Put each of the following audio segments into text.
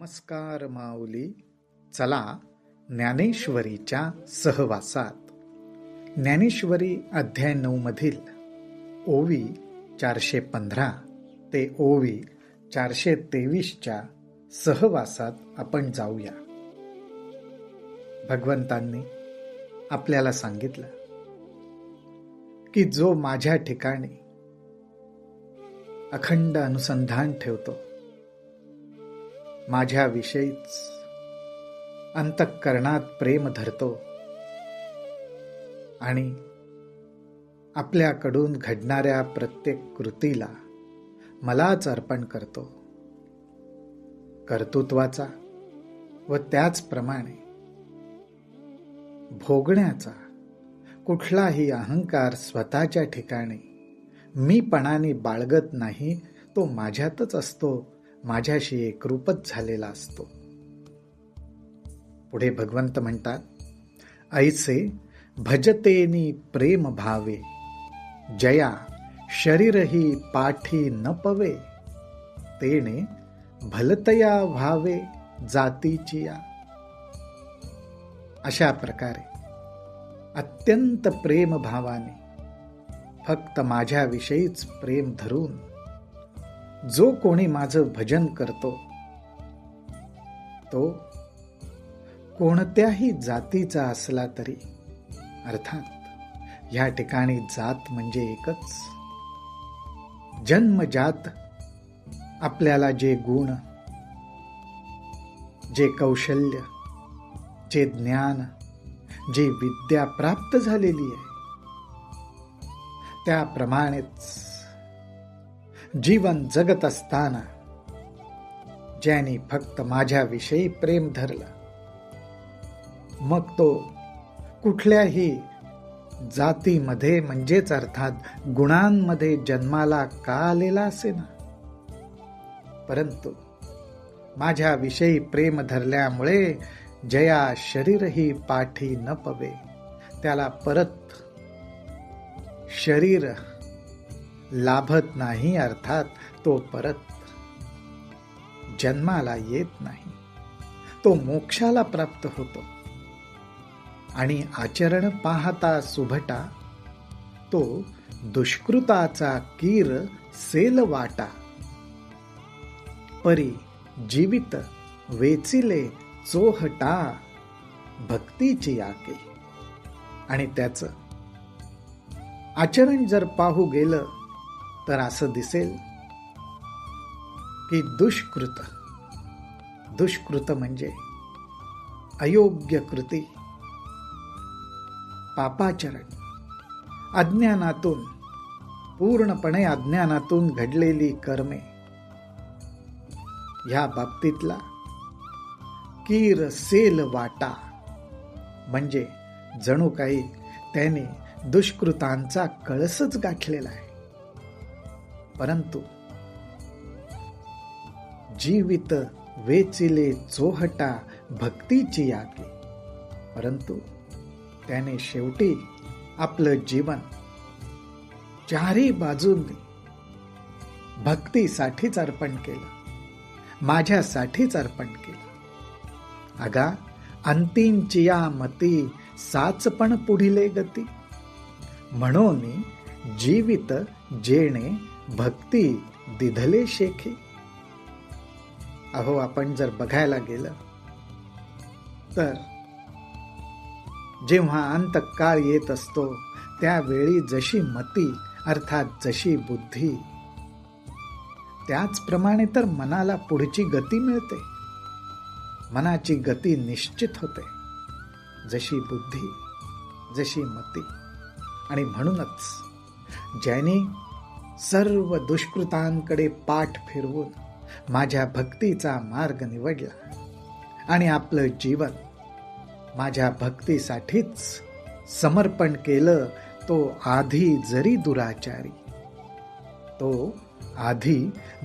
नमस्कार माऊली. चला ज्ञानेश्वरीच्या सहवासात. ज्ञानेश्वरी अध्याय 9 मधील ओवी 415 ते ओवी 423च्या सहवासात आपण जाऊया. भगवंतांनी आपल्याला सांगितलं की जो माझ्या ठिकाणी अखंड अनुसंधान ठेवतो, माझ्याविषयीच अंतःकरणात प्रेम धरतो आणि आपल्याकडून घडणाऱ्या प्रत्येक कृतीला मलाच अर्पण करतो, कर्तृत्वाचा व त्याचप्रमाणे भोगण्याचा कुठलाही अहंकार स्वतःच्या ठिकाणी मीपणाने बाळगत नाही, तो माझ्यातच असतो, माझ्याशी एकरूपच झालेला असतो. पुढे भगवंत म्हणतात, ऐसे भजतेनी प्रेम भावे, जया शरीरही पाठी न पवे, तेने भलतया भावे जातीची या. अशा प्रकारे अत्यंत प्रेम भावाने फक्त माझ्याविषयीच प्रेम धरून जो कोणी माझं भजन करतो, तो कोणत्याही जातीचा असला तरी, अर्थात या ठिकाणी जात म्हणजे एकच, जन्मजात आपल्याला जे गुण, जे कौशल्य, जे ज्ञान, जी विद्या प्राप्त झालेली आहे, त्याप्रमाणेच जीवन जगत असताना ज्याने फक्त माझ्याविषयी प्रेम धरलं, मग तो कुठल्याही जातीमध्ये म्हणजेच अर्थात गुणांमध्ये जन्माला का आलेला असेना, परंतु माझ्याविषयी प्रेम धरल्यामुळे जया शरीरही पाठी न पवे, त्याला परत शरीर लाभत नाही, अर्थात तो परत जन्माला येत नाही, तो मोक्षाला प्राप्त होतो. आणि आचरण पाहता सुभटा, तो दुष्कृताचा कीर सेल वाटा, परी जीवित वेचिले चोहटा, भक्तीची आके. आणि त्याचं आचरण जर पाहू गेलं तर असं दिसेल की दुष्कृत म्हणजे अयोग्य कृती, पापाचरण, अज्ञानातून, पूर्णपणे अज्ञानातून घडलेली कर्मे, ह्या बाबतीतला कीर सेल वाटा म्हणजे जणू काही त्याने दुष्कृतांचा कळसच गाठलेला आहे. परंतु जीवित वेचिले चोहटा, भक्तीची आके, परंतु त्याने शेवटी आपलं जीवन चारही बाजूंनी भक्तीसाठीच अर्पण केलं, माझ्यासाठीच अर्पण केलं. अगा अंतींची या मती, साच पण पुढिले गती, म्हणून जीवित जेणे भक्ती दिधले शेखे. अहो, आपण जर बघायला गेलं तर जेव्हा अंतकाळ येत असतो, त्यावेळी जशी मती अर्थात जशी बुद्धी, त्याचप्रमाणे तर मनाला पुढची गती मिळते, मनाची गती निश्चित होते, जशी बुद्धी, जशी मती. आणि म्हणूनच ज्याने सर्व दुष्कृतांकडे पाठ फिरवून माझ्या भक्तीचा मार्ग निवडला आणि आपलं जीवन माझ्या भक्तीसाठीच समर्पण केलं, तो आधी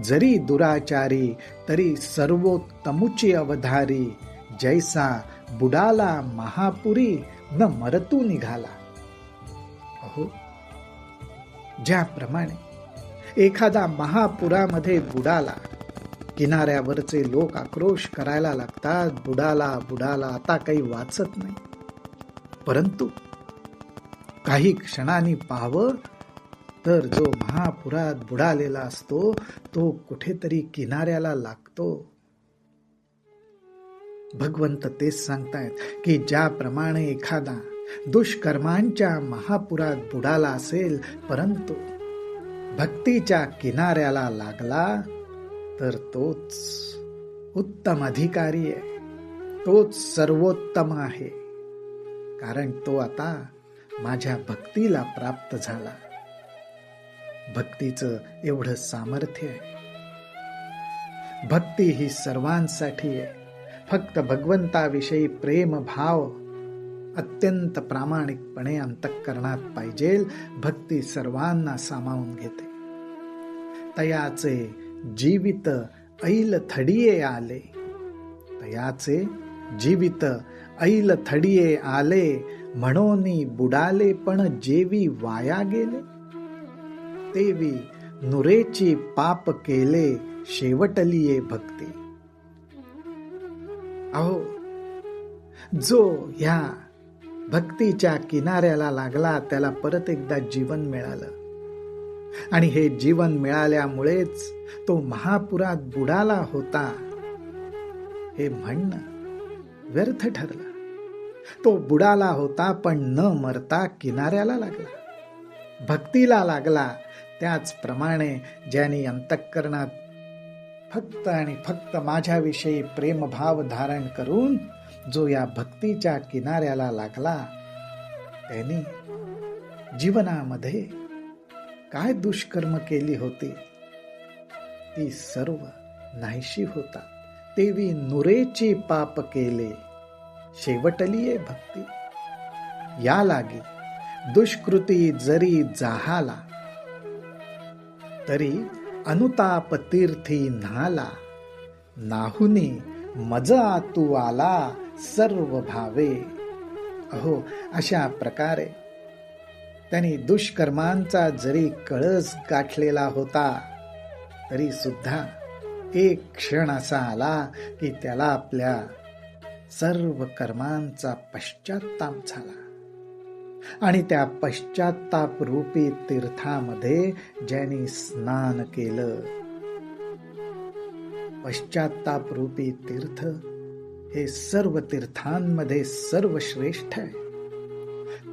जरी दुराचारी, तरी सर्वोत्तमुची अवधारी, जैसा बुडाला महापुरी, न मरतू निघाला. अहो, ज्याप्रमाणे एखादा महापुरामध्ये बुडाला किनाऱ्यावरचे लोक आक्रोश करायला लागतात, बुडाला बुडाला, आता काही वाचत नाही. परंतु काही क्षणांनी पाहावं तर जो महापुरात बुडालेला असतो तो कुठेतरी किनाऱ्याला लागतो. भगवंत तेच सांगतायत की ज्याप्रमाणे एखादा दुष्कर्मांच्या महापुरात बुडाला असेल, परंतु भक्तीच्या किनाऱ्याला लागला तर तोच उत्तम अधिकारी आहे, तोच सर्वोत्तम आहे. कारण तो आता माझ्या भक्तीला प्राप्त झाला. भक्तीचं एवढं सामर्थ्य आहे. भक्ती ही सर्वांसाठी आहे. फक्त भगवंताविषयी प्रेम भाव अत्यंत प्रामाणिकपणे अंतःकरणात पाहिजे. भक्ती सर्वांना सामावून घेते. तयाचे जीवित ऐल थडिये आले, तयाचे जीवित ऐल थडिये आले, म्हणोनी बुडाले पण जेवी वाया गेले, तेवी नुरेची पाप केले, शेवटलिये भक्ती. अहो, जो ह्या भक्तीच्या किनाऱ्याला लागला त्याला परत एकदा जीवन मिळालं. आणि हे जीवन मिळाल्यामुळेच तो महापुरात बुडाला होता हे म्हणणं व्यर्थ ठरलं. तो बुडाला होता पण न मरता किनाऱ्याला लागला, भक्तीला लागला. त्याचप्रमाणे ज्यांनी अंतःकरणात फक्त आणि फक्त माझ्याविषयी प्रेमभाव धारण करून जो या भक्तीच्या किनाऱ्याला लागला, त्यांनी जीवनामध्ये काय दुष्कर्म केली होती ती सर्व नाहीशी होता. तेवी नुरेची पाप केले, शेवटलिये भक्ती. या लागी दुष्कृती जरी जाहाला, तरी अनुताप तीर्थी न्हाला, नाहुनी मज आतू आला सर्व भावे. अहो, अशा प्रकारे त्यांनी दुष्कर्मांचा जरी कळस गाठलेला होता, तरी सुद्धा एक क्षण असा आला की त्याला आपल्या सर्व कर्मांचा पश्चात्ताप झाला. आणि त्या पश्चात्ताप रूपी तीर्थामध्ये ज्यांनी स्नान केलं, पश्चात्ताप रूपी तीर्थ हे सर्व तीर्थांमध्ये सर्वश्रेष्ठ आहे.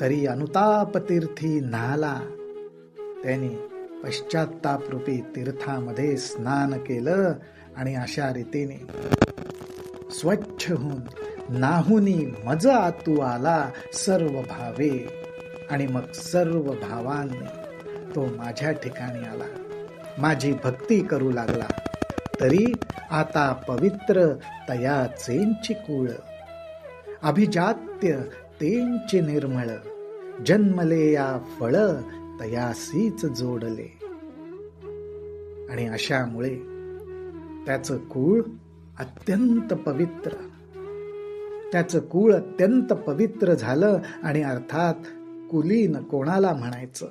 तरी अनुताप तीर्थी न्हाला, त्यांनी पश्चात्ताप रूपी तीर्थामध्ये स्नान केलं आणि अशा रीतीने स्वच्छ होऊन नाहुनी मज आतू आला सर्व भावे. आणि मग सर्व भावांनी तो माझ्या ठिकाणी आला, माझी भक्ती करू लागला. तरी आता पवित्र तयाचेंची कुळ, अभिजात्य तेंची निर्मळ, जन्मले या फळ तयासीच जोडले. आणि अशामुळे त्याचं कुळ अत्यंत पवित्र, त्याचं कुळ अत्यंत पवित्र झालं. आणि अर्थात कुलीन कोणाला म्हणायचं,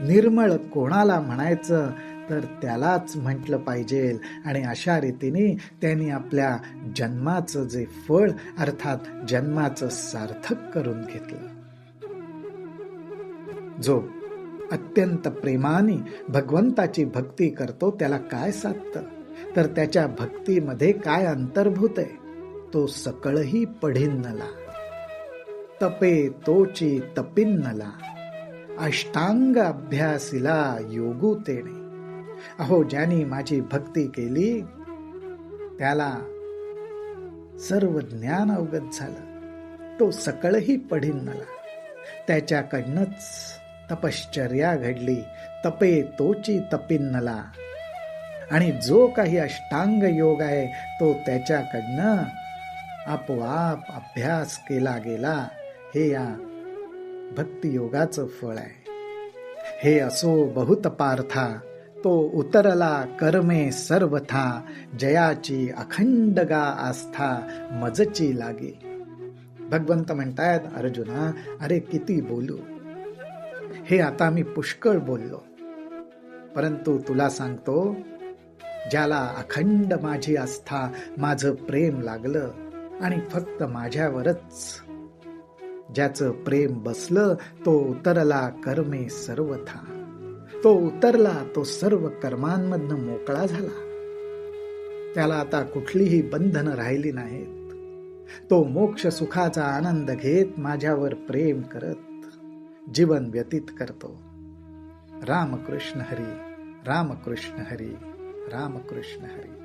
निर्मळ कोणाला म्हणायचं, तर त्यालाच म्हटलं पाहिजे. आणि अशा रीतीने त्यांनी आपल्या जन्माचं जे फळ अर्थात जन्माचं सार्थक करून घेतलं. जो अत्यंत प्रेमाने भगवंताची भक्ती करतो त्याला काय साधतं, तर त्याच्या भक्तीमध्ये काय अंतर्भूत आहे, तो सकळही पढिन्नला, तपे तोची तपिन्नला, अष्टांग अभ्यासिला योगू तेणे. अहो, ज्यांनी माझी भक्ती केली त्याला सर्व ज्ञान अवगत झालं, तो सकळही पढिन्नला. त्याच्याकडनंच तपश्चर्या घडली, तपे तोची तपिन्नला. आणि जो काही अष्टांग योग आहे तो त्याच्याकडनं आपोआप अभ्यास केला गेला. हे या भक्तियोगाचं फळ आहे. हे असो बहुत पार्था, तो उतरला कर्मे सर्वथा, जयाची अखंडगा आस्था मजची लागे. भगवंत म्हणतायत, अर्जुना, अरे किती बोलू, हे आता मी पुष्कळ बोललो, परंतु तुला सांगतो ज्याला अखंड माझी आस्था, माझं प्रेम लागलं आणि फक्त माझ्यावरच ज्याचं प्रेम बसलं, तो उतरला कर्मे सर्वथा. तो उतरला, तो सर्व कर्मांमधनं मोकळा झाला. त्याला आता कुठलीही बंधनं राहिली नाहीत. तो मोक्ष सुखाचा आनंद घेत माझ्यावर प्रेम करत जीवन व्यतीत करतो. रामकृष्ण हरी, रामकृष्ण हरी, रामकृष्ण हरी.